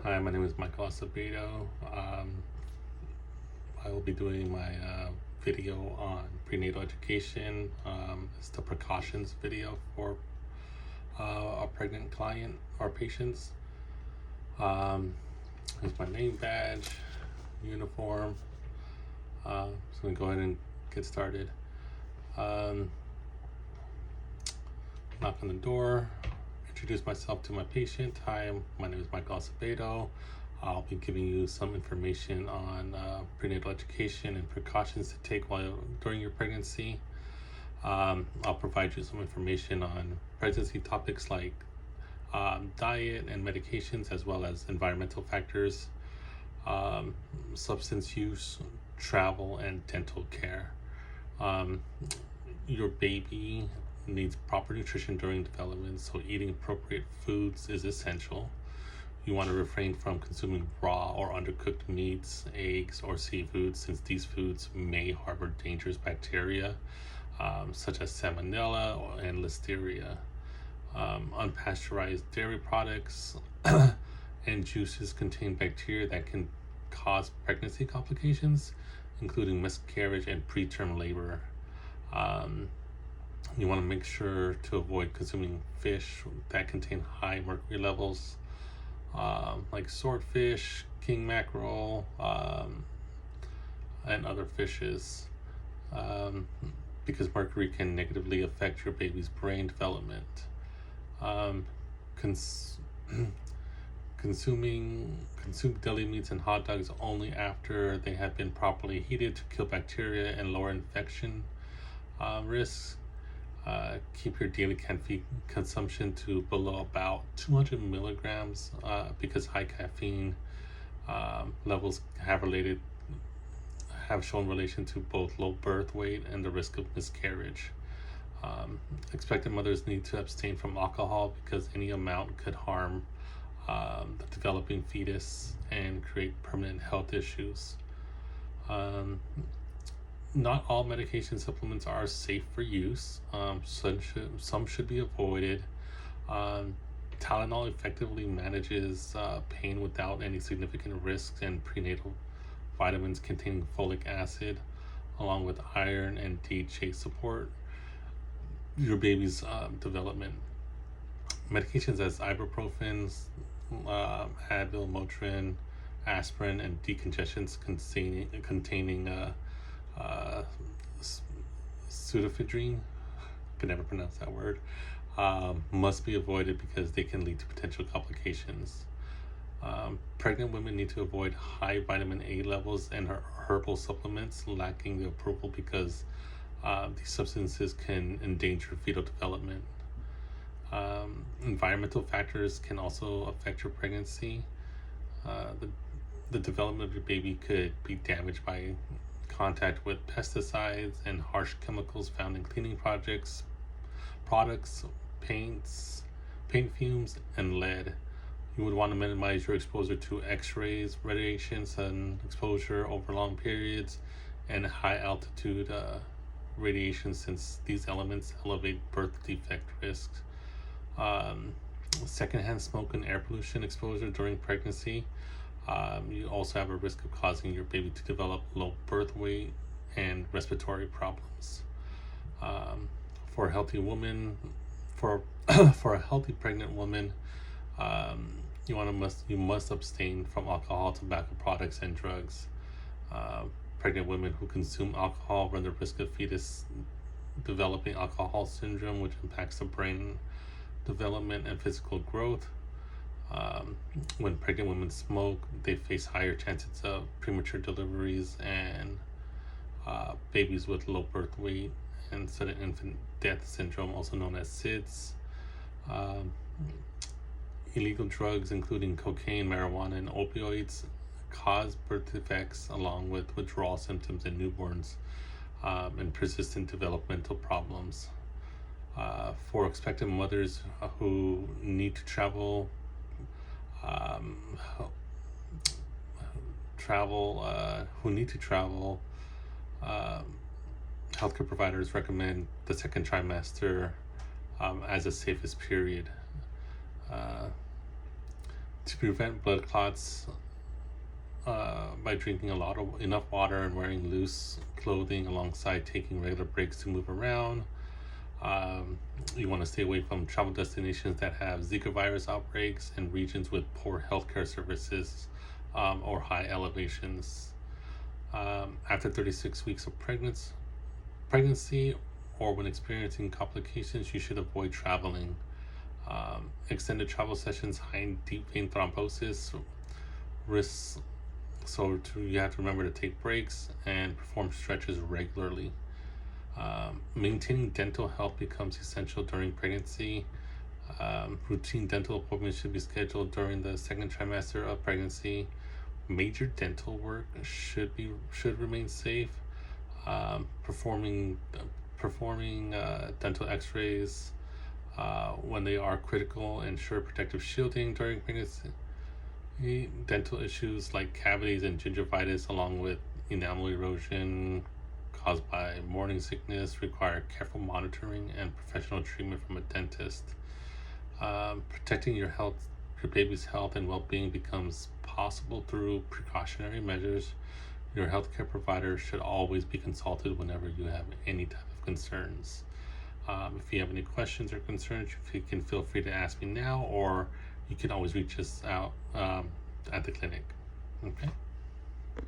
Hi, my name is Michael Acevedo. I will be doing my video on prenatal education. It's the precautions video for a pregnant client or patients. Here's my name badge, uniform. So I'm going to go ahead and get started. Knock on the door. Introduce myself to my patient. Hi, my name is Michael Acevedo. I'll be giving you some information on prenatal education and precautions to take during your pregnancy. I'll provide you some information on pregnancy topics like diet and medications, as well as environmental factors, substance use, travel, and dental care. Your baby needs proper nutrition during development, so eating appropriate foods is essential. You want to refrain from consuming raw or undercooked meats, eggs, or seafood, since these foods may harbor dangerous bacteria such as salmonella and listeria. Unpasteurized dairy products and juices contain bacteria that can cause pregnancy complications, including miscarriage and preterm labor. You want to make sure to avoid consuming fish that contain high mercury levels, like swordfish, king mackerel, and other fishes, because mercury can negatively affect your baby's brain development. Consume deli meats and hot dogs only after they have been properly heated to kill bacteria and lower infection risks. Keep your daily caffeine consumption to below about 200 milligrams because high caffeine levels have shown relation to both low birth weight and the risk of miscarriage. Expectant mothers need to abstain from alcohol because any amount could harm the developing fetus and create permanent health issues. Not all medication supplements are safe for use. Some should be avoided. Tylenol effectively manages pain without any significant risks, and prenatal vitamins containing folic acid, along with iron and DHA, support your baby's development. Medications as ibuprofen, Advil, Motrin, aspirin, and decongestants containing pseudoephedrine, I can never pronounce that word, must be avoided because they can lead to potential complications. Pregnant women need to avoid high vitamin A levels and herbal supplements lacking the approval because these substances can endanger fetal development. Environmental factors can also affect your pregnancy. The development of your baby could be damaged by contact with pesticides and harsh chemicals found in cleaning products, paint fumes, and lead. You would want to minimize your exposure to X-rays, radiation, sun exposure over long periods, and high altitude radiation, since these elements elevate birth defect risks. Secondhand smoke and air pollution exposure during pregnancy. You also have a risk of causing your baby to develop low birth weight and respiratory problems. For a healthy woman, for a healthy pregnant woman, you must abstain from alcohol, tobacco products, and drugs. Pregnant women who consume alcohol run the risk of fetus developing alcohol syndrome, which impacts the brain development and physical growth. When pregnant women smoke, they face higher chances of premature deliveries and babies with low birth weight and sudden infant death syndrome, also known as SIDS. Illegal drugs, including cocaine, marijuana, and opioids, cause birth defects along with withdrawal symptoms in newborns and persistent developmental problems. For expectant mothers who need to travel, healthcare providers recommend the second trimester as the safest period. To prevent blood clots, by drinking enough water and wearing loose clothing alongside taking regular breaks to move around. You want to stay away from travel destinations that have Zika virus outbreaks and regions with poor healthcare services, or high elevations. After 36 weeks of pregnancy, or when experiencing complications, you should avoid traveling. Extended travel sessions high in deep vein thrombosis risks. You have to remember to take breaks and perform stretches regularly. Maintaining dental health becomes essential during pregnancy. Routine dental appointments should be scheduled during the second trimester of pregnancy. Major dental work should remain safe. Performing dental X-rays when they are critical. Ensure protective shielding during pregnancy. Dental issues like cavities and gingivitis, along with enamel erosion caused by morning sickness, require careful monitoring and professional treatment from a dentist. Protecting your baby's health and well-being becomes possible through precautionary measures. Your healthcare provider should always be consulted whenever you have any type of concerns. If you have any questions or concerns, you can feel free to ask me now, or you can always reach us out at the clinic. Okay.